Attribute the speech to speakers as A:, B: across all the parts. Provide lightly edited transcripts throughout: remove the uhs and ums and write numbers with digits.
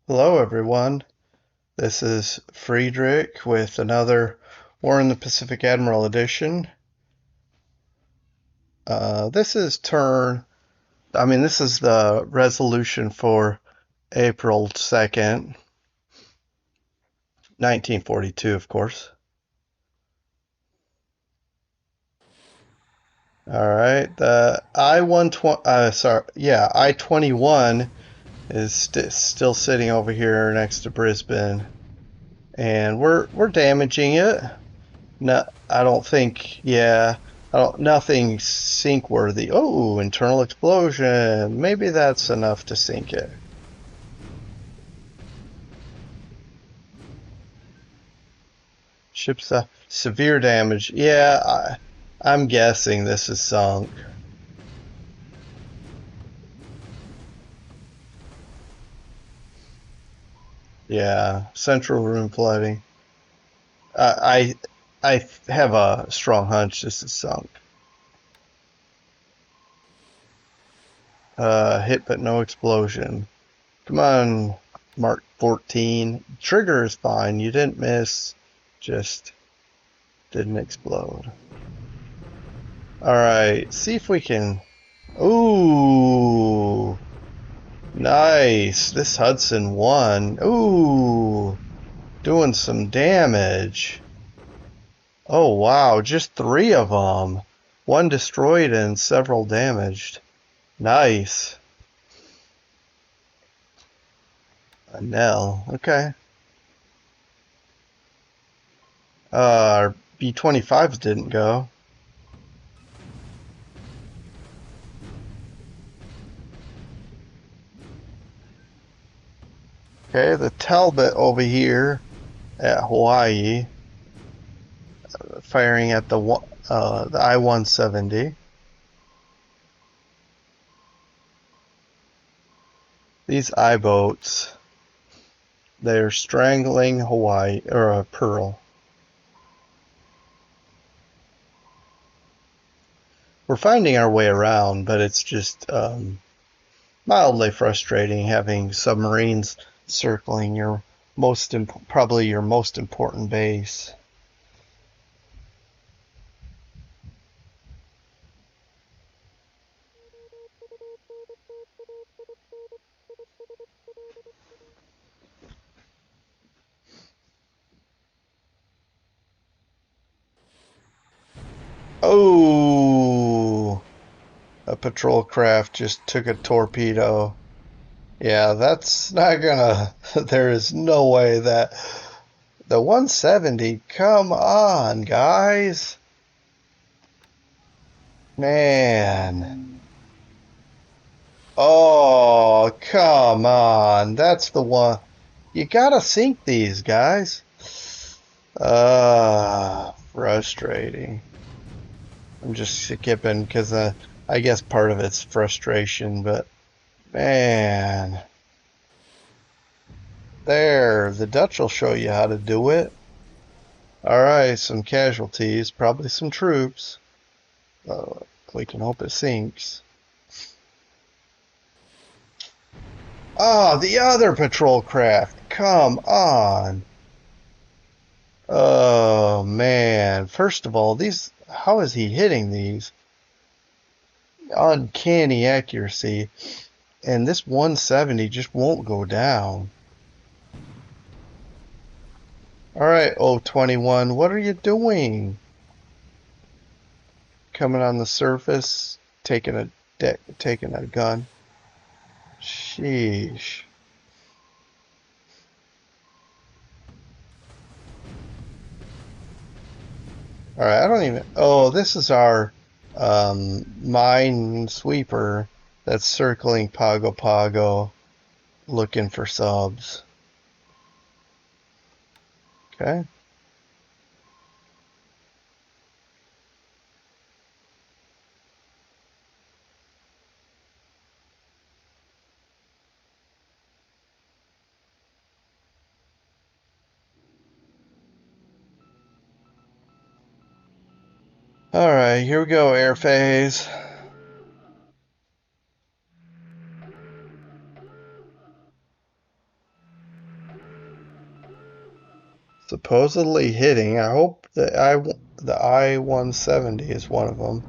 A: Hello, everyone. This is Friedrich with another War in the Pacific Admiral edition. This is this is the resolution for April 2nd, 1942, of course. All right, the I-21 is still sitting over here next to Brisbane, and we're damaging it. No, I don't think. Yeah, nothing sink worthy. Oh, internal explosion. Maybe that's enough to sink it. Ship's severe damage. Yeah, I'm guessing this is sunk. Yeah, central room flooding. I have a strong hunch this is sunk. Hit but no explosion. Come on, Mark 14. Trigger is fine. You didn't miss. Just didn't explode. Alright, see if we can... Ooh! Nice! This Hudson won. Ooh! Doing some damage. Oh wow, just 3 of them. 1 destroyed and several damaged. Nice. A Nell. Okay. Our B-25s didn't go. Okay, the Talbot over here at Hawaii, firing at the I-170. These I-boats, they're strangling Hawaii, or Pearl. We're finding our way around, but it's just mildly frustrating having submarines circling your probably your most important base. Oh, a patrol craft just took a torpedo. Yeah, that's not gonna. There is no way that the 170. Come on, guys. Man. Oh, come on. That's the one. You gotta sink these, guys. Frustrating. I'm just skipping because I guess part of it's frustration, but man. There, the Dutch will show you how to do it. Alright, some casualties, probably some troops. We can hope it sinks. Ah, the other patrol craft. Come on. Oh man. First of all, how is he hitting these? Uncanny accuracy. And this 170 just won't go down. Alright, 021, what are you doing? Coming on the surface, taking a gun. Sheesh. Alright, I don't even... Oh, this is our mine sweeper that's circling Pago Pago looking for subs. Okay. Alright, here we go, air phase. Supposedly hitting. I hope the I-170 is one of them.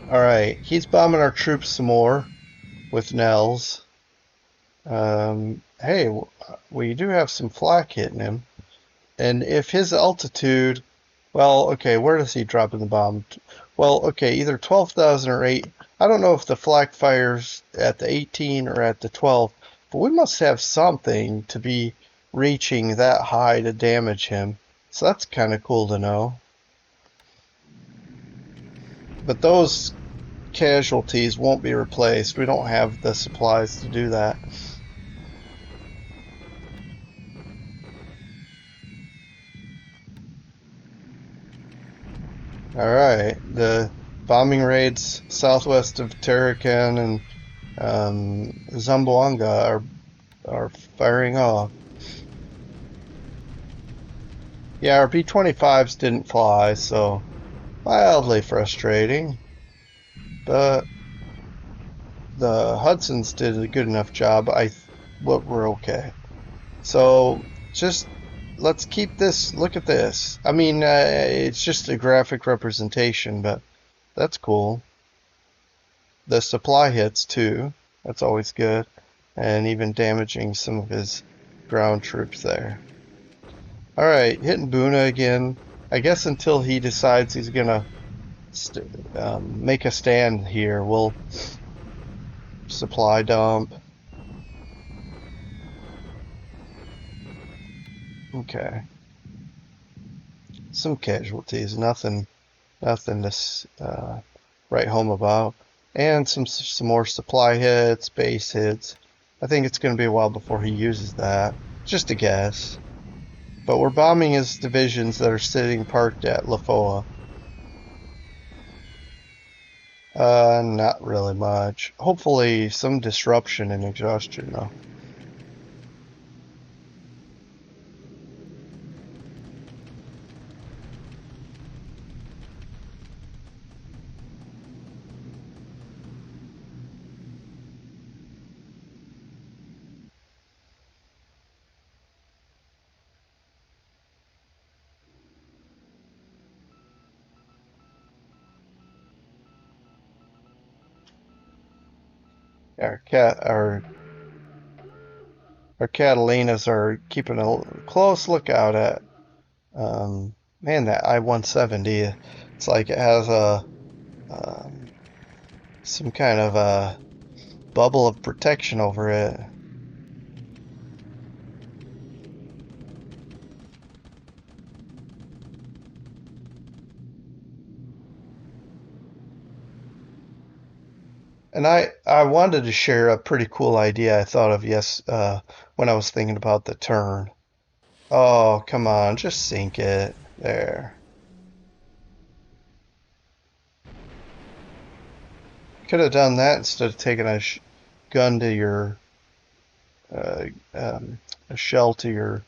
A: Alright, he's bombing our troops some more with Nels. Hey, we do have some flak hitting him. And if his altitude, well, okay, where does he drop in the bomb? Well, okay, either 12,000 or 8. I don't know if the flak fires at the 18 or at the 12, but we must have something to be reaching that high to damage him. So that's kind of cool to know. But those casualties won't be replaced. We don't have the supplies to do that. Alright, the bombing raids southwest of Tarakan and Zamboanga are firing off. Yeah, our B-25s didn't fly, so mildly frustrating. But the Hudsons did a good enough job. We're okay. So just let's keep this. Look at this. I mean, it's just a graphic representation, but that's cool. The supply hits too. That's always good, and even damaging some of his ground troops there. All right, hitting Buna again. I guess until he decides he's gonna make a stand here, we'll supply dump. Okay, some casualties, nothing to write home about, and some more supply hits, base hits. I think it's gonna be a while before he uses that. Just a guess. But we're bombing his divisions that are sitting parked at Lafoa. Not really much. Hopefully some disruption and exhaustion though. Our our Catalinas are keeping a close lookout at man, that I-170. It's like it has a um, some kind of a bubble of protection over it. And I wanted to share a pretty cool idea I thought of when I was thinking about the turn. Oh, come on, just sink it. There. Could have done that instead of taking gun to your uh, um, a shell to your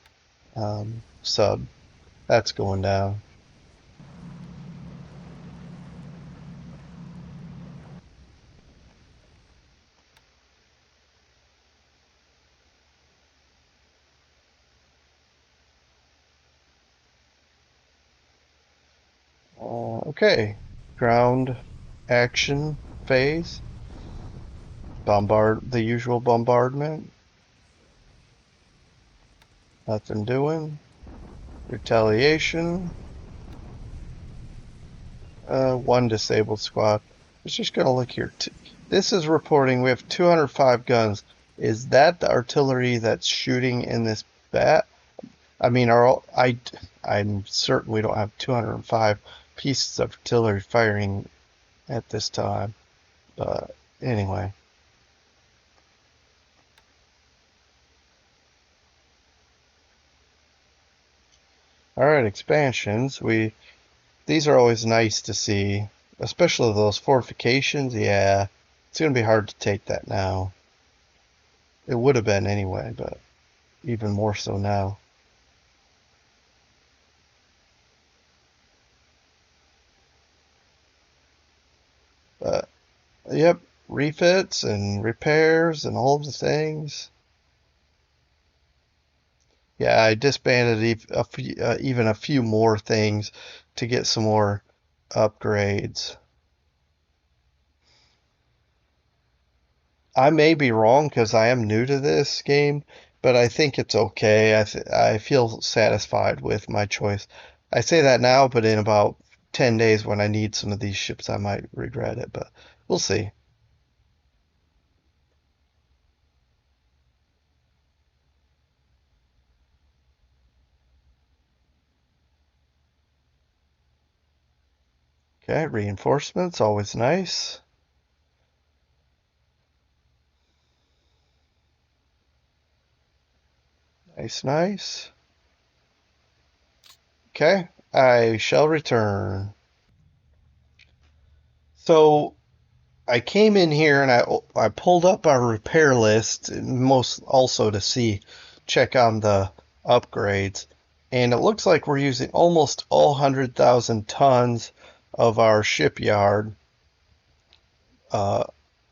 A: sub. That's going down. Okay, ground action phase. Bombard the usual bombardment. Nothing doing. Retaliation. One disabled squad. Let's just gonna look here. This is reporting we have 205 guns. Is that the artillery that's shooting in this bat? I mean, I'm certain we don't have 205 pieces of artillery firing at this time. But anyway. Alright, expansions. These are always nice to see. Especially those fortifications. Yeah. It's gonna be hard to take that now. It would have been anyway, but even more so now. But yep, refits and repairs and all of the things. Yeah, I disbanded even a few more things to get some more upgrades. I may be wrong because I am new to this game, but I think it's okay. I feel satisfied with my choice. I say that now, but in about 10 days when I need some of these ships, I might regret it, but we'll see. Okay, reinforcements, always nice. Nice, nice. Okay, I shall return. So I came in here and I pulled up our repair list, most also to check on the upgrades, and it looks like we're using almost all 100,000 tons of our shipyard, uh,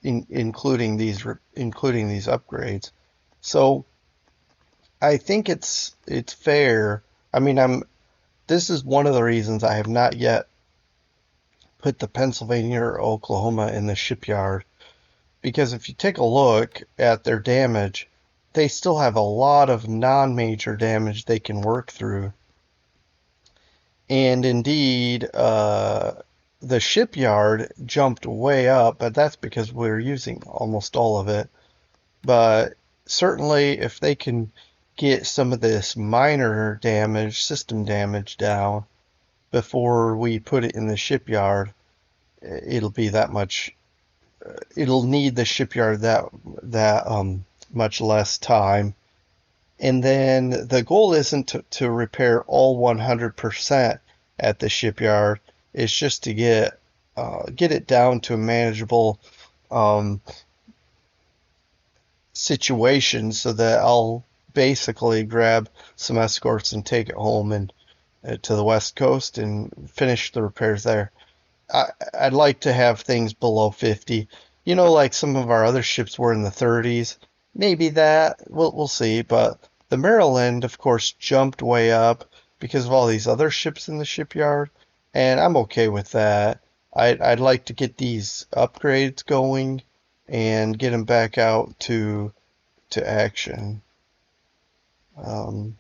A: including these upgrades. So I think it's fair. I mean, this is one of the reasons I have not yet put the Pennsylvania or Oklahoma in the shipyard. Because if you take a look at their damage, they still have a lot of non-major damage they can work through. And indeed, the shipyard jumped way up, but that's because we're using almost all of it. But certainly, if they can get some of this minor damage, system damage down before we put it in the shipyard, it'll be that much it'll need the shipyard that much less time. And then the goal isn't to repair all 100% at the shipyard. It's just to get it down to a manageable um, situation so that I'll basically grab some escorts and take it home and to the West Coast and finish the repairs there. I'd like to have things below 50. You know, like some of our other ships were in the 30s. Maybe that. We'll see. But the Maryland, of course, jumped way up because of all these other ships in the shipyard. And I'm okay with that. I'd like to get these upgrades going and get them back out to action. Um,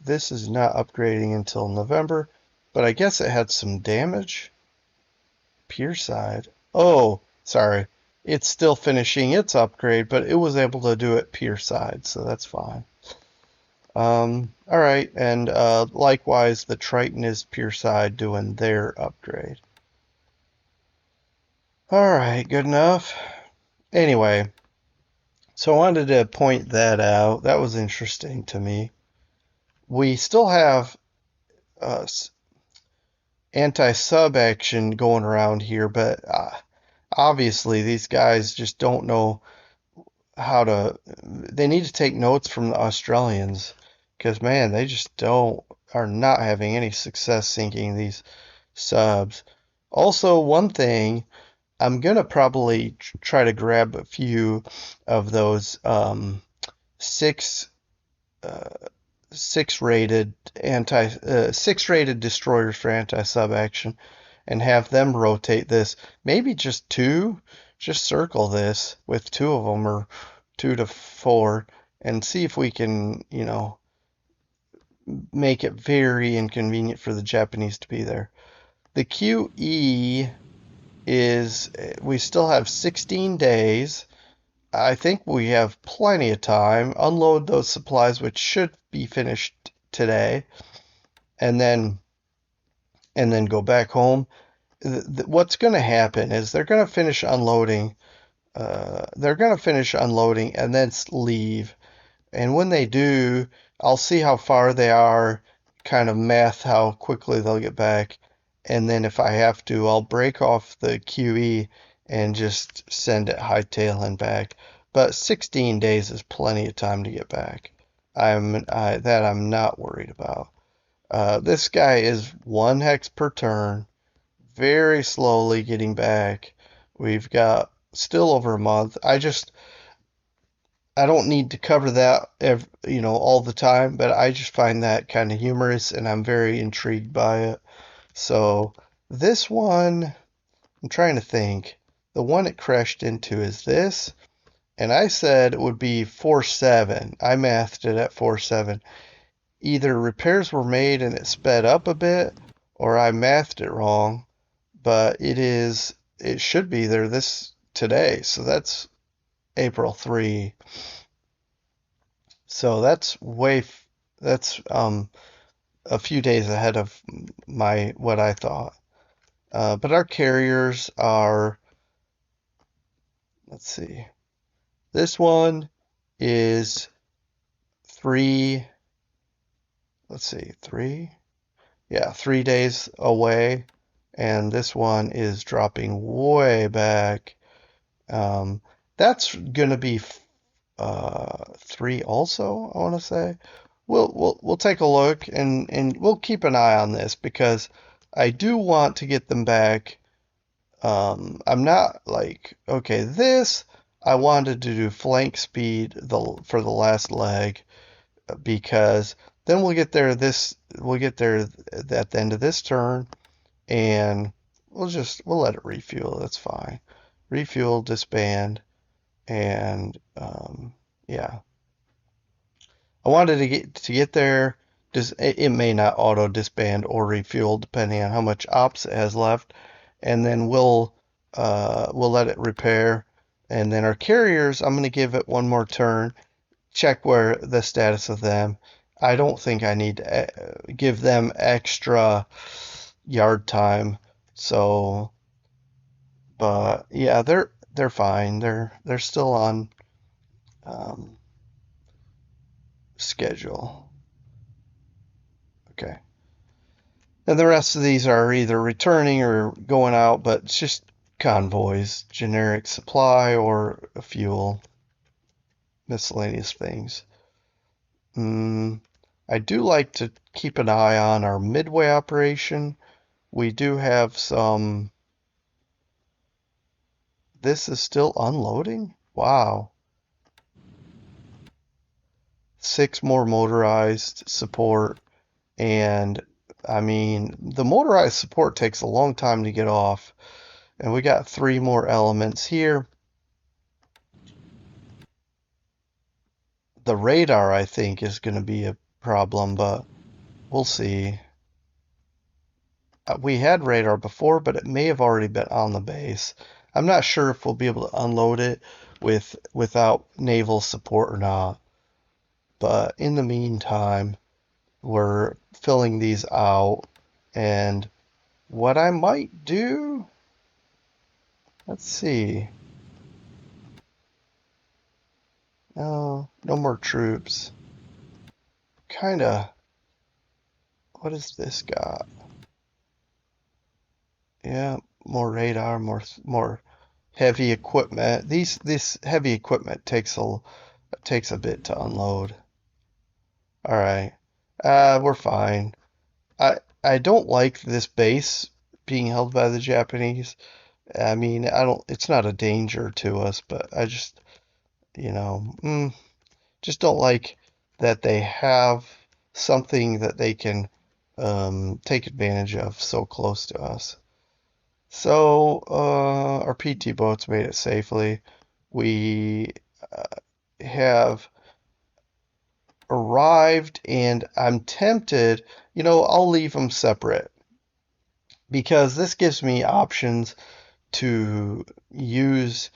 A: this is not upgrading until November, but I guess it had some damage. Pier side. Oh, sorry. It's still finishing its upgrade, but it was able to do it pier side, so that's fine. All right, and likewise, the Triton is pier side doing their upgrade. All right, good enough. Anyway, so I wanted to point that out. That was interesting to me. We still have uh, anti-sub action going around here, but obviously these guys just don't know how to. They need to take notes from the Australians because man, they just don't are not having any success sinking these subs. Also, one thing I'm gonna probably try to grab a few of those six uh, six rated destroyers for anti-sub action and have them rotate this. Maybe just two. Just circle this with two of them or 2 to 4 and see if we can, make it very inconvenient for the Japanese to be there. The QE is we still have 16 days. I think we have plenty of time. Unload those supplies, which should be finished today, and then go back home. What's going to happen is they're going to finish unloading. They're going to finish unloading and then leave. And when they do, I'll see how far they are, kind of math how quickly they'll get back. And then if I have to, I'll break off the QE and just send it hightailing back. But 16 days is plenty of time to get back. I'm not worried about. This guy is 1 hex per turn, very slowly getting back. We've got still over a month. I don't need to cover that all the time, but I just find that kind of humorous and I'm very intrigued by it. So this one, I'm trying to think. The one it crashed into is this, and I said it would be 4.7. I mathed it at 4.7. Either repairs were made and it sped up a bit, or I mathed it wrong, but it should be there this today. So that's April 3. So that's a few days ahead of my what I thought. But our carriers are, let's see, this one is three, let's see, three, yeah, 3 days away, and this one is dropping way back. Um, that's gonna be three also, I want to say. We'll take a look and we'll keep an eye on this because I do want to get them back. I'm not like, okay, this I wanted to do flank speed for the last leg because then we'll get there at the end of this turn and we'll let it refuel. That's fine. Refuel, disband, and yeah. I wanted to get there. Just it may not auto disband or refuel depending on how much ops it has left, and then we'll let it repair. And then our carriers, I'm going to give it one more turn, check where the status of them. I don't think I need to give them extra yard time. So, but yeah, they're fine. They're still on um, schedule. Okay. And the rest of these are either returning or going out, but it's just convoys, generic supply or fuel, miscellaneous things. I do like to keep an eye on our Midway operation. We do have some. This is still unloading? Wow. 6 more motorized support. And I mean, the motorized support takes a long time to get off. And we got 3 more elements here. The radar, I think, is going to be a problem, but we'll see. We had radar before, but it may have already been on the base. I'm not sure if we'll be able to unload it without naval support or not. But in the meantime, we're filling these out. And what I might do, let's see. No, no more troops. Kinda, what is this got? Yeah, more radar, more heavy equipment. This heavy equipment takes a bit to unload. All right. We're fine. I don't like this base being held by the Japanese. I mean, I don't it's not a danger to us, but I just, you know, just don't like that they have something that they can take advantage of so close to us. So, our PT boats made it safely. We have arrived, and I'm tempted, I'll leave them separate because this gives me options to use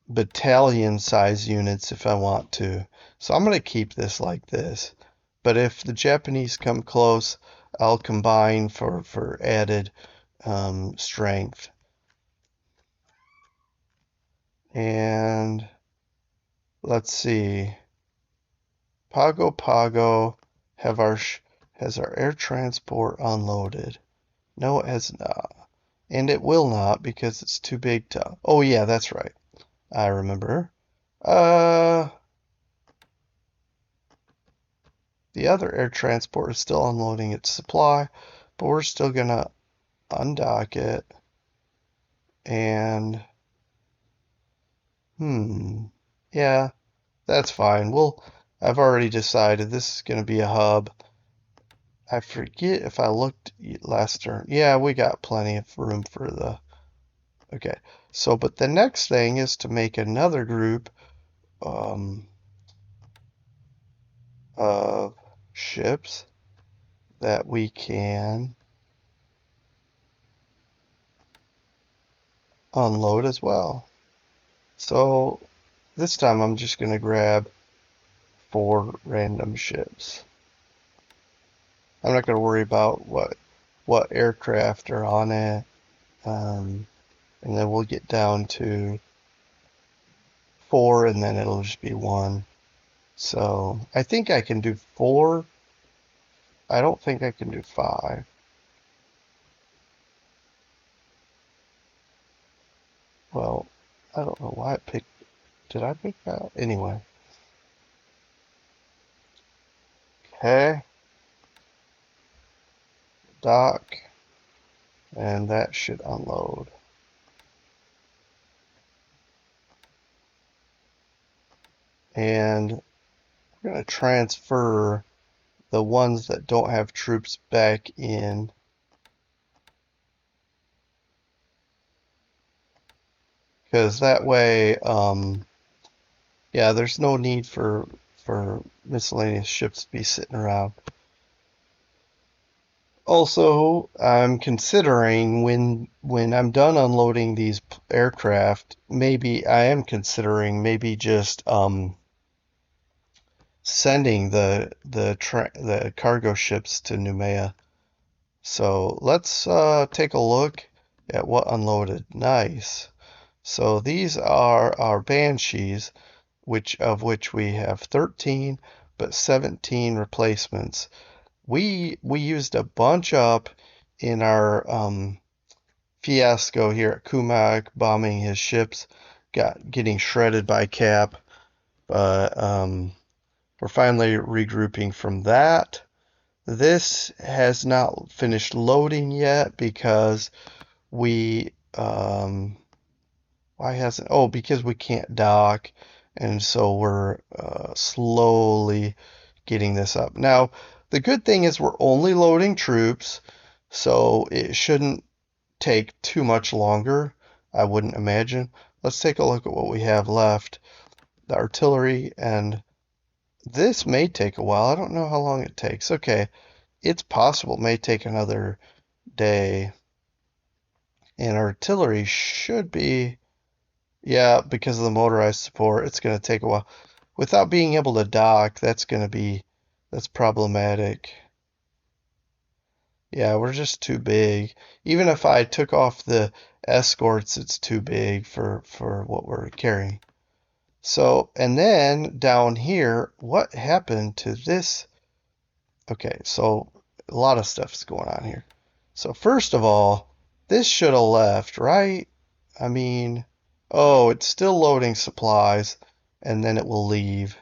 A: battalion size units if I want to. So I'm going to keep this like this. But if the Japanese come close, I'll combine for added strength. And let's see. Pago Pago has our air transport unloaded. No, it has not. And it will not because it's too big to. Oh yeah, that's right. I remember. The other air transport is still unloading its supply, but we're still gonna undock it and Yeah, that's fine. I've already decided this is going to be a hub. I forget if I looked last turn. Yeah, we got plenty of room for the... Okay, so, but the next thing is to make another group um, of ships that we can unload as well. So this time I'm just going to grab 4 random ships. I'm not going to worry about what aircraft are on it. And then we'll get down to 4 and then it'll just be 1. So I think I can do 4. I don't think I can do 5. Well, I don't know why it picked. Did I pick that? Anyway. Okay. Dock. And that should unload. And we're going to transfer the ones that don't have troops back in. Because that way, yeah, there's no need for miscellaneous ships to be sitting around. Also, I'm considering when I'm done unloading these aircraft, maybe I am considering maybe just sending the cargo ships to Noumea. So let's take a look at what unloaded. Nice. So these are our Banshees, of which we have 13, but 17 replacements. We used a bunch up in our fiasco here at Kumak, bombing his ships, getting shredded by Cap. But we're finally regrouping from that. This has not finished loading yet because we why hasn't? Oh, because we can't dock, and so we're slowly getting this up. Now, the good thing is we're only loading troops, so it shouldn't take too much longer, I wouldn't imagine. Let's take a look at what we have left. The artillery, and this may take a while. I don't know how long it takes. Okay, it's possible it may take another day. And artillery should be, yeah, because of the motorized support, it's going to take a while. Without being able to dock, that's problematic. Yeah, we're just too big. Even if I took off the escorts, it's too big for what we're carrying. So, and then down here, what happened to this? Okay, so a lot of stuff's going on here. So first of all, this should have left, right? I mean, oh, it's still loading supplies, and then it will leave.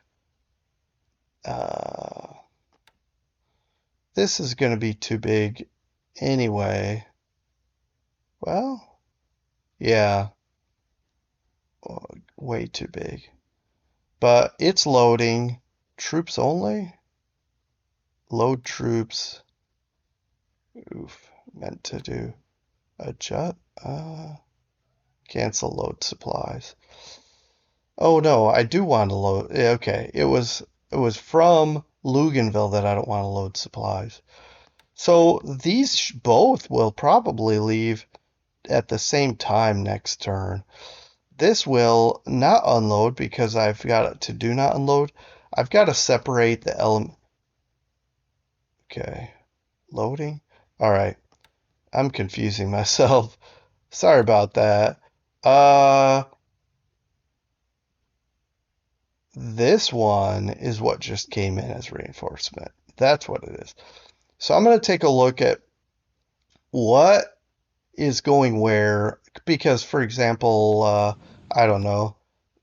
A: This is going to be too big anyway. Well, yeah, way too big. But it's loading. Troops only? Load troops. Oof, meant to do adjust. Cancel load supplies. Oh no, I do want to load. Okay, it was from Luganville that I don't want to load supplies. So these both will probably leave at the same time next turn. This will not unload because I've got to do not unload. I've got to separate the element. Okay, loading. All right, I'm confusing myself. Sorry about that. This one is what just came in as reinforcement. That's what it is. So I'm going to take a look at what is going where, because, for example, I don't know,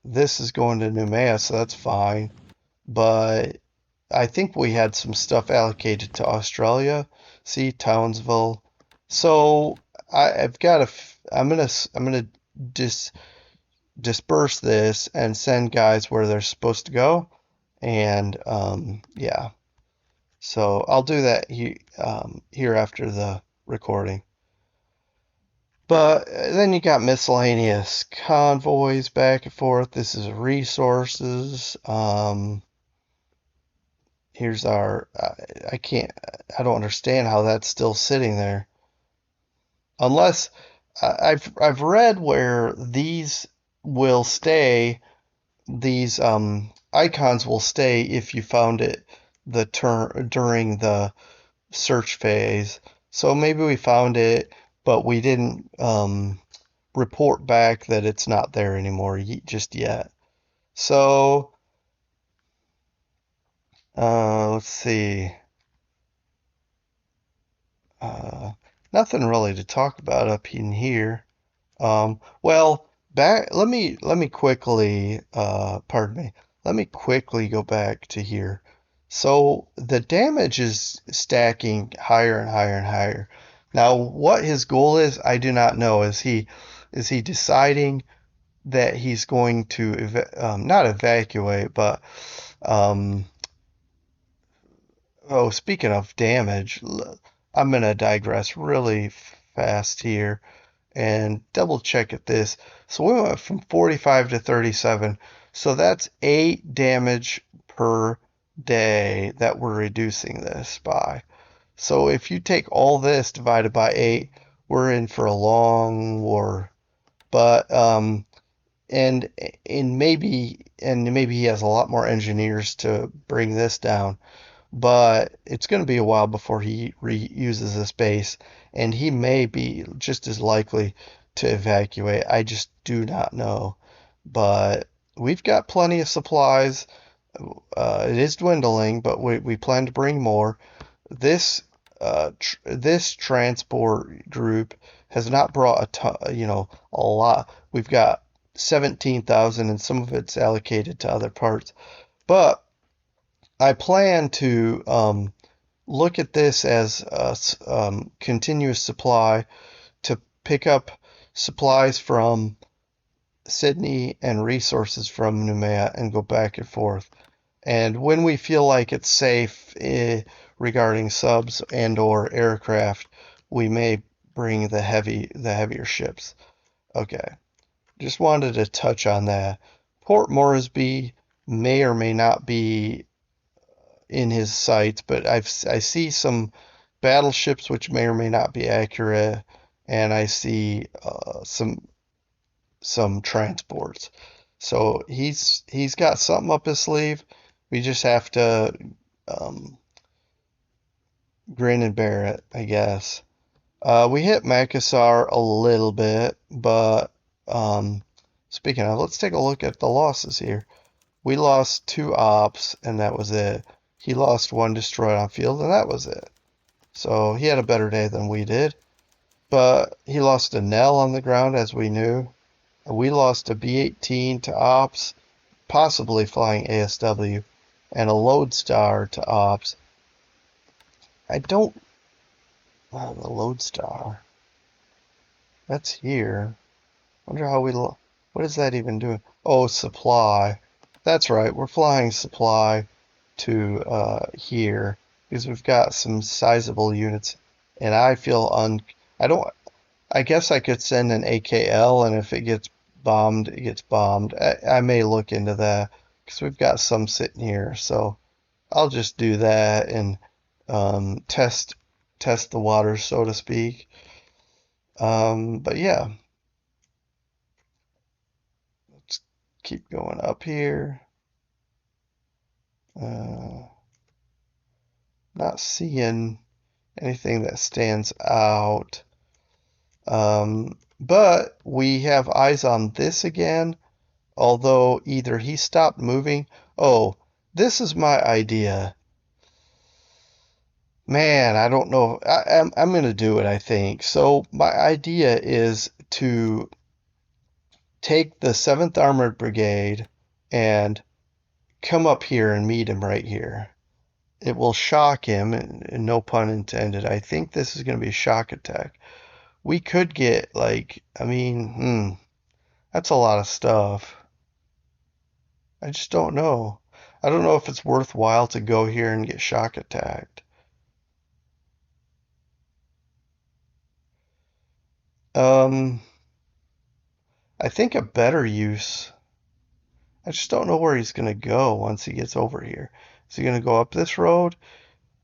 A: this is going to Noumea, so that's fine. But I think we had some stuff allocated to Australia. See, Townsville. So I've got I'm gonna disperse this and send guys where they're supposed to go. And yeah, so I'll do that here after the recording. But then you got miscellaneous convoys back and forth. This is resources. Here's our. I can't. I don't understand how that's still sitting there. Unless I've read where these will stay. These icons will stay if you found it the turn during the search phase. So maybe we found it, but we didn't report back that it's not there anymore just yet. So let's see. Uh, Nothing really to talk about up in here. Well, back. Let me quickly. Pardon me. Let me quickly go back to here. So the damage is stacking higher and higher and higher. Now, what his goal is, I do not know. Is he deciding that he's going to not evacuate, but um, oh, speaking of damage, I'm gonna digress really fast here and double check at this. So we went from 45 to 37. So that's 8 damage per day that we're reducing this by. So if you take all this divided by 8, we're in for a long war. But and maybe he has a lot more engineers to bring this down, but it's going to be a while before he reuses this base, and he may be just as likely to evacuate. I just do not know. But we've got plenty of supplies. It is dwindling, but we plan to bring more. This transport group has not brought a ton, a lot. We've got 17,000, and some of it's allocated to other parts. But I plan to look at this as a continuous supply to pick up supplies from Sydney and resources from Noumea and go back and forth. And when we feel like it's safe regarding subs and or aircraft, we may bring the heavier ships. Okay, just wanted to touch on that. Port Moresby may or may not be in his sights, but I see some battleships which may or may not be accurate, and I see some transports. So he's got something up his sleeve. We just have to um, grin and bear it, I guess. We hit Makassar a little bit, but speaking of, let's take a look at the losses here. We lost 2 ops, and that was it. He lost 1 destroyed on field, and that was it. So he had a better day than we did. But he lost a Nell on the ground, as we knew. We lost a B-18 to ops, possibly flying ASW, and a Lodestar to ops. I don't... Oh, the Lodestar. That's here. Wonder how we... What is that even doing? Oh, supply. That's right, we're flying supply to here because we've got some sizable units, and I feel I don't. I guess I could send an AKL, and if it gets bombed, it gets bombed. I may look into that because we've got some sitting here, so I'll just do that and test the waters, so to speak. But yeah, let's keep going up here. Not seeing anything that stands out. But we have eyes on this again, although either he stopped moving. Oh, this is my idea. Man, I don't know. I'm going to do it, I think. So my idea is to take the 7th Armored Brigade and come up here and meet him right here. It will shock him, and no pun intended. I think this is going to be a shock attack. We could get, like, I mean, That's a lot of stuff. I just don't know. I don't know if it's worthwhile to go here and get shock attacked. Um, I think a better use. I just don't know where he's gonna go once he gets over here. Is he gonna go up this road?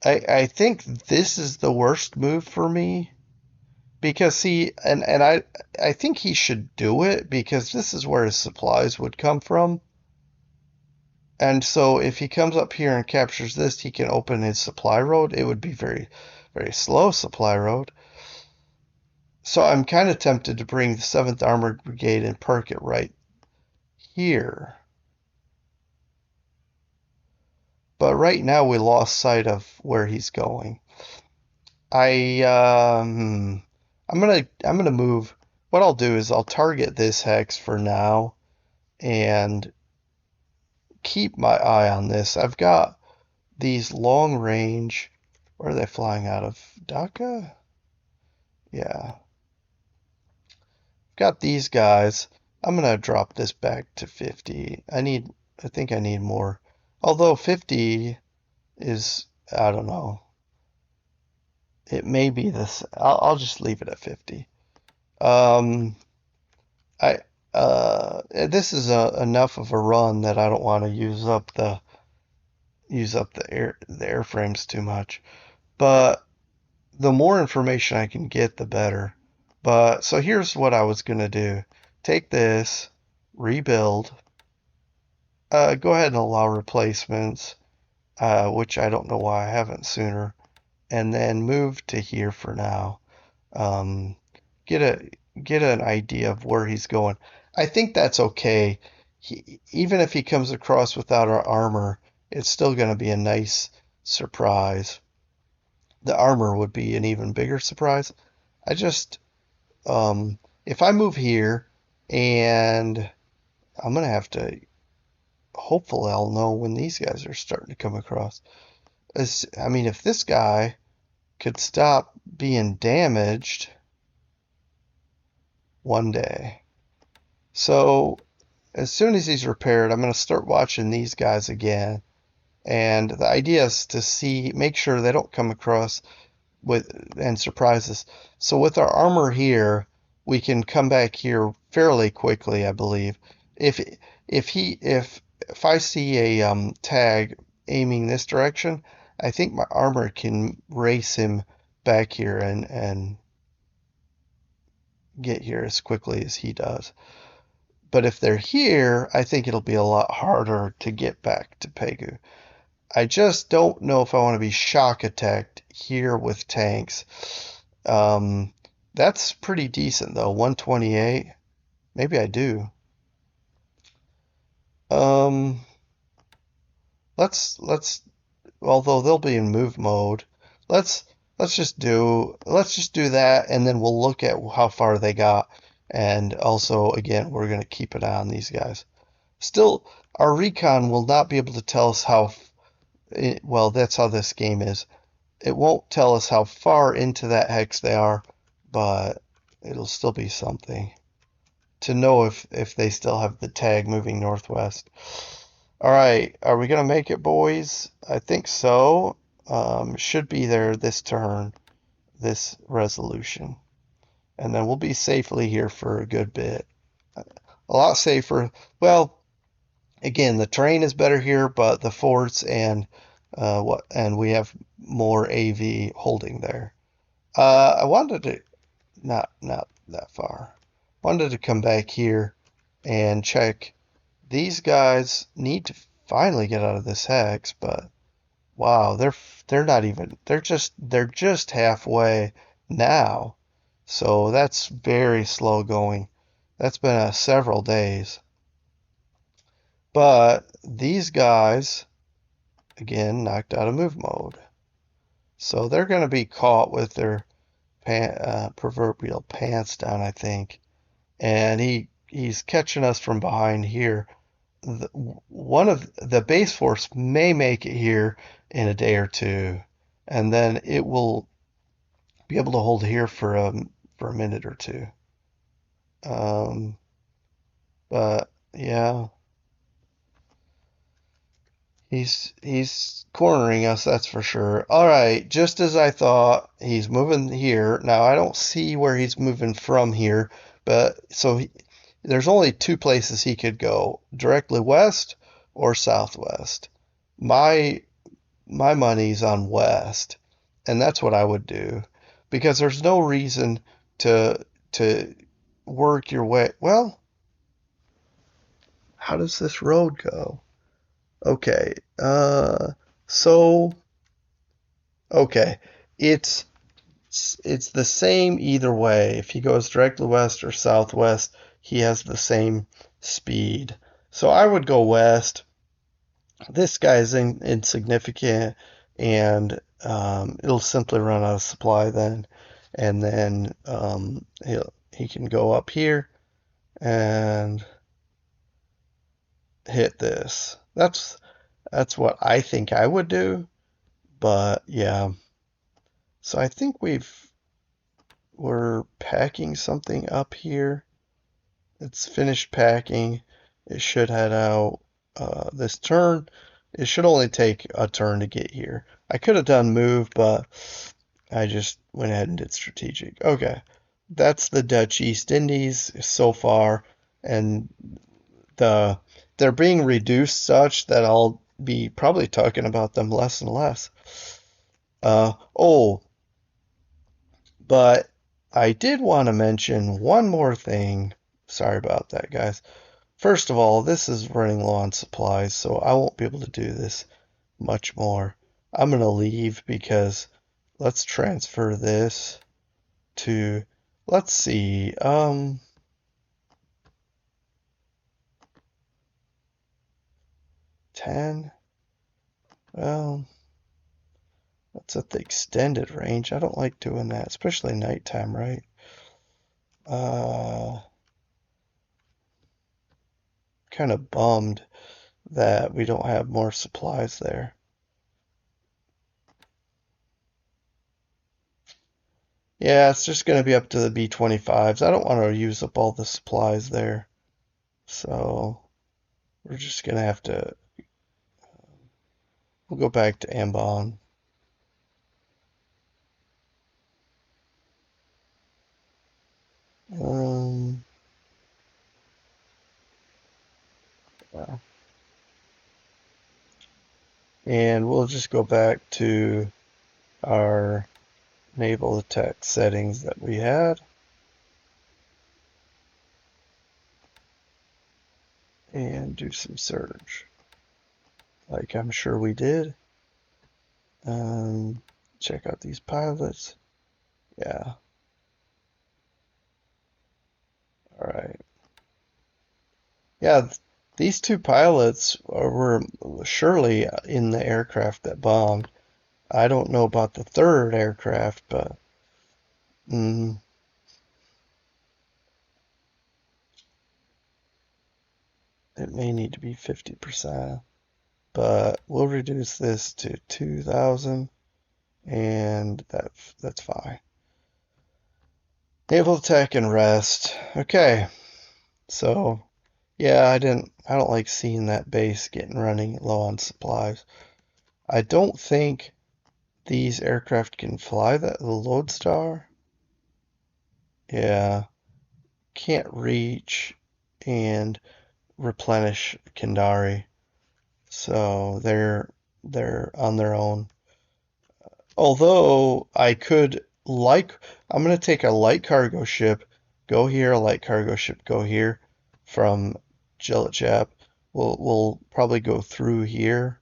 A: I think this is the worst move for me because see, and I think he should do it because this is where his supplies would come from. And so if he comes up here and captures this, he can open his supply road. It would be very slow supply road. So I'm kind of tempted to bring the 7th Armored Brigade and perk it right here. But right now we lost sight of where he's going. I'm gonna move. What I'll do is I'll target this hex for now and keep my eye on this. I've got these long range. Where are they flying out of? Dhaka? Yeah. Got these guys. I'm gonna drop this back to 50. I think I need more. Although 50 is, I don't know. It may be this. I'll just leave it at 50. Um, I this is enough of a run that I don't want to use up the airframes too much. But the more information I can get, the better. But so here's what I was gonna do: take this, rebuild, go ahead and allow replacements, which I don't know why I haven't sooner, and then move to here for now. Um, get a get an idea of where he's going. I think that's okay. Even if he comes across without our armor, it's still going to be a nice surprise. The armor would be an even bigger surprise. I just, if I move here, and I'm going to have to, hopefully I'll know when these guys are starting to come across. I mean, if this guy could stop being damaged one day. So as soon as he's repaired, I'm going to start watching these guys again. And the idea is to make sure they don't come across with and surprise us. So with our armor here, we can come back here fairly quickly, I believe. If if I see a tag aiming this direction, I think my armor can race him back here and get here as quickly as he does. But if they're here, I think it'll be a lot harder to get back to Pegu. I just don't know if I want to be shock attacked here with tanks. That's pretty decent though, 128. Maybe I do. Um, let's although they'll be in move mode, let's let's just do that and then we'll look at how far they got. And also again, we're going to keep an eye on these guys. Still, our recon will not be able to tell us well, that's how this game is. It won't tell us how far into that hex they are, but it'll still be something to know if they still have the tag moving northwest. All right, are we gonna make it, boys? I think so. Should be there this turn, this resolution, and then we'll be safely here for a good bit. A lot safer. Well, again, the terrain is better here, but the forts and we have more AV holding there. I wanted to not that far. Wanted to come back here and check. These guys need to finally get out of this hex, but wow, they're not even they're just halfway now. So that's very slow going. That's been several days. But these guys again knocked out of move mode. So they're going to be caught with their proverbial pants down, I think. And he's catching us from behind here. One of the base force may make it here in a day or two, and then it will be able to hold here for a minute or two. Um, But yeah, he's cornering us, that's for sure. All right, just as I thought, he's moving here. Now I don't see where he's moving from here, but there's only two places he could go, directly west or southwest. My my money's on west, and that's what I would do because there's no reason to to work your way. Well, how does this road go? Okay. So okay. It's it's the same either way. If he goes directly west or southwest, he has the same speed. So I would go west. This guy's insignificant, and it'll simply run out of supply then, and then he can go up here and hit this. That's what I think I would do, but yeah. So I think we're packing something up here. It's finished packing. It should head out this turn. It should only take a turn to get here. I could have done move, but I just went ahead and did strategic. Okay, that's the Dutch East Indies so far, and the they're being reduced such that I'll be probably talking about them less and less. Oh, but I did want to mention one more thing. Sorry about that, guys. First of all, this is running low on supplies, so I won't be able to do this much more. I'm going to leave because let's transfer this to, let's see, 10. Well, that's at the extended range. I don't like doing that, especially nighttime, right? Uh, kind of bummed that we don't have more supplies there. Yeah, it's just going to be up to the B-25s. I don't want to use up all the supplies there. So we're just going to have to, we'll go back to Ambon. Um, yeah. And we'll just go back to our naval attack settings that we had. And do some surge, like I'm sure we did. Um, Check out these pilots. Yeah, all right. Yeah, these two pilots were surely in the aircraft that bombed. I don't know about the third aircraft, but mm, it may need to be 50%. But we'll reduce this to 2,000, and that's fine. Naval attack and rest. Okay, so yeah, I don't like seeing that base getting running low on supplies. I don't think these aircraft can fly the Lodestar. Yeah, can't reach and replenish Kendari, so they're on their own. Although I could I'm gonna take a light cargo ship, go here, a light cargo ship, go here from Jillijap. We'll probably go through here,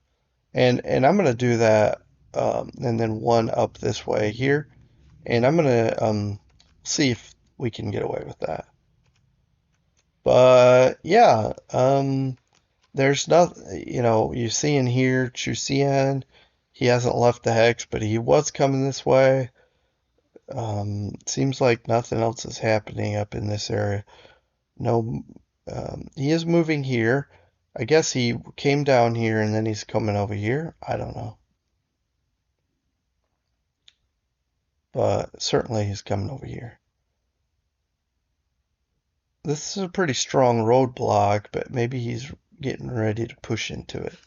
A: and I'm gonna do that, and then one up this way here, and I'm gonna see if we can get away with that. But yeah, there's nothing, you see in here, Chusian, he hasn't left the hex, but he was coming this way. Seems like nothing else is happening up in this area. No, he is moving here. I guess he came down here and then he's coming over here. I don't know. But certainly he's coming over here. this is a pretty strong roadblock, but maybe he's getting ready to push into it.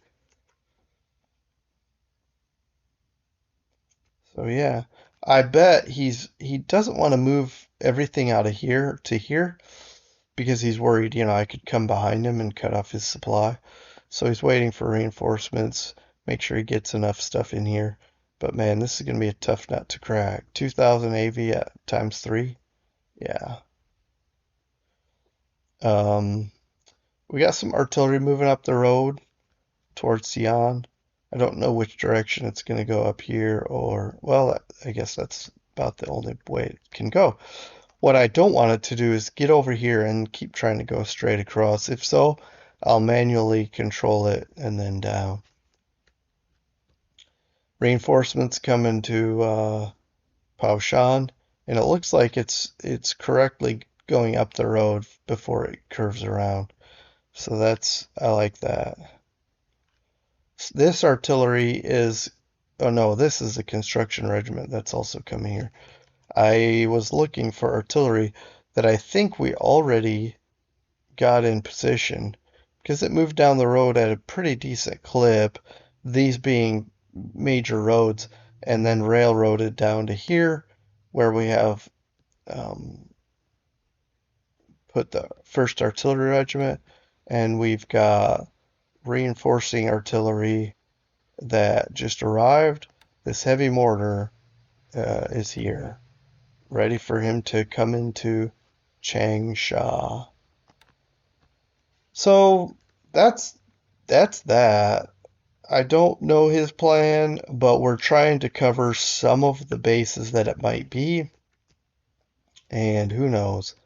A: So yeah, I bet he doesn't want to move everything out of here to here because he's worried, I could come behind him and cut off his supply. So he's waiting for reinforcements, make sure he gets enough stuff in here. But man, this is going to be a tough nut to crack. 2,000 AV at times 3. Yeah. Um, we got some artillery moving up the road towards Sion. I don't know which direction it's going to go up here or, well, I guess that's about the only way it can go. What I don't want it to do is get over here and keep trying to go straight across. If so, I'll manually control it and then down. Reinforcements coming to Paushan, and it looks like it's correctly going up the road before it curves around. So I like that. This artillery is, oh no, this is a construction regiment that's also coming here. I was looking for artillery that I think we already got in position because it moved down the road at a pretty decent clip, these being major roads, and then railroaded down to here where we have put the 1st Artillery Regiment, and we've got reinforcing artillery that just arrived. This heavy mortar is here, ready for him to come into Changsha. So that's that. I don't know his plan, but we're trying to cover some of the bases that it might be, and who knows.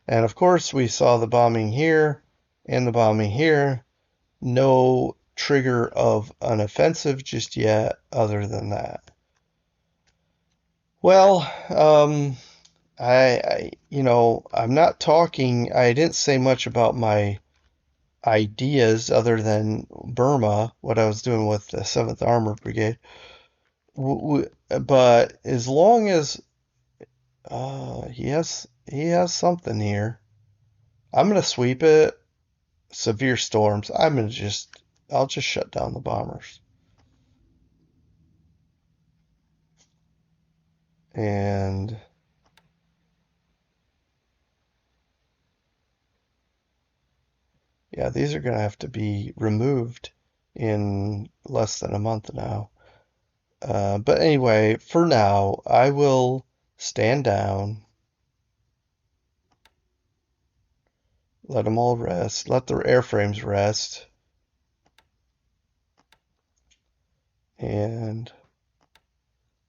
A: And of course, we saw the bombing here and the bombing here. No trigger of an offensive just yet, other than that. Well, I'm not talking, I didn't say much about my ideas other than Burma, what I was doing with the 7th Armored Brigade. But as long as he has something here, I'm gonna sweep it. Severe storms. I'll just shut down the bombers. And yeah, these are gonna have to be removed in less than a month now. But anyway, for now, I will stand down, let them all rest, let the airframes rest, and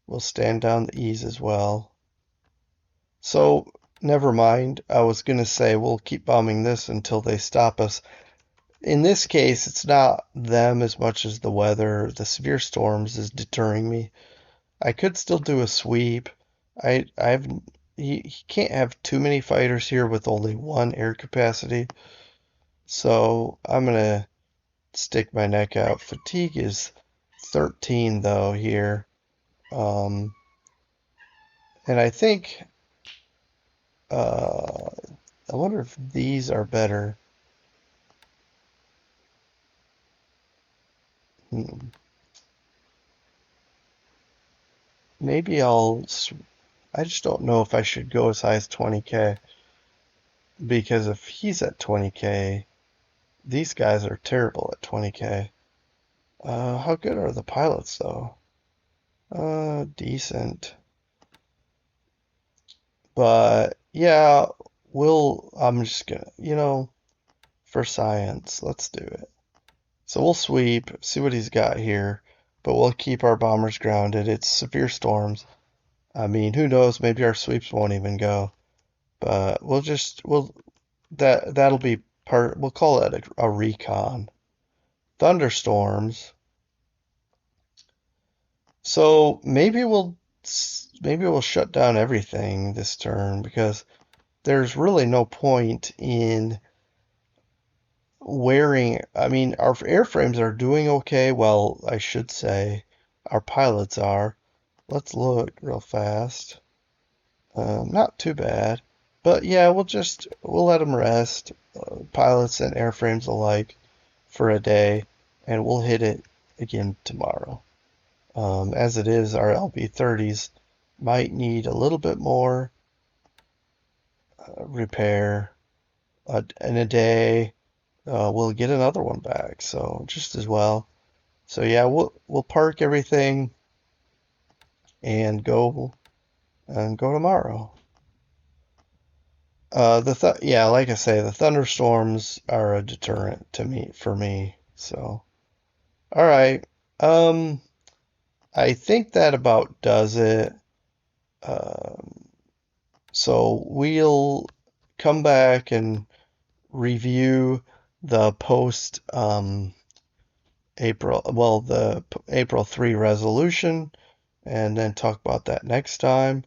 A: we'll stand down the E's as well. So, never mind. I was going to say we'll keep bombing this until they stop us. In this case, it's not them as much as the weather. The severe storms is deterring me. I could still do a sweep. He can't have too many fighters here with only 1 air capacity. So I'm gonna stick my neck out. Fatigue is 13 though here. And I think I wonder if these are better. Maybe I just don't know if I should go as high as 20k. Because if he's at 20k, these guys are terrible at 20k. How good are the pilots though? Decent. But yeah, I'm just gonna, for science, let's do it. So we'll sweep, see what he's got here, but we'll keep our bombers grounded. It's severe storms. I mean, who knows? Maybe our sweeps won't even go. But that'll be part. We'll call it a recon. Thunderstorms. So maybe we'll shut down everything this turn because there's really no point in wearing. I mean, our airframes are doing okay. Well, I should say our pilots are. Let's look real fast. Not too bad. But yeah, we'll let them rest, pilots and airframes alike, for a day, and we'll hit it again tomorrow. As it is, our LB-30s might need a little bit more repair in a day. We'll get another one back, so just as well. So yeah, we'll park everything and go tomorrow. Yeah, like I say, the thunderstorms are a deterrent to me for me. So all right, um, I think that about does it. Um, so we'll come back and review the post April, well, the April 3 resolution, and then talk about that next time.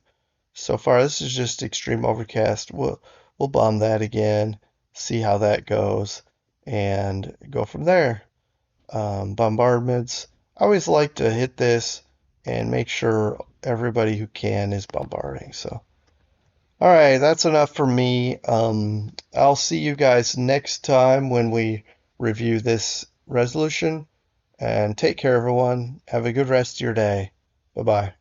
A: So far, this is just extreme overcast. We'll bomb that again, see how that goes, and go from there. Bombardments. I always like to hit this and make sure everybody who can is bombarding. So, all right, that's enough for me. I'll see you guys next time when we review this resolution. And take care, everyone. Have a good rest of your day. Bye bye.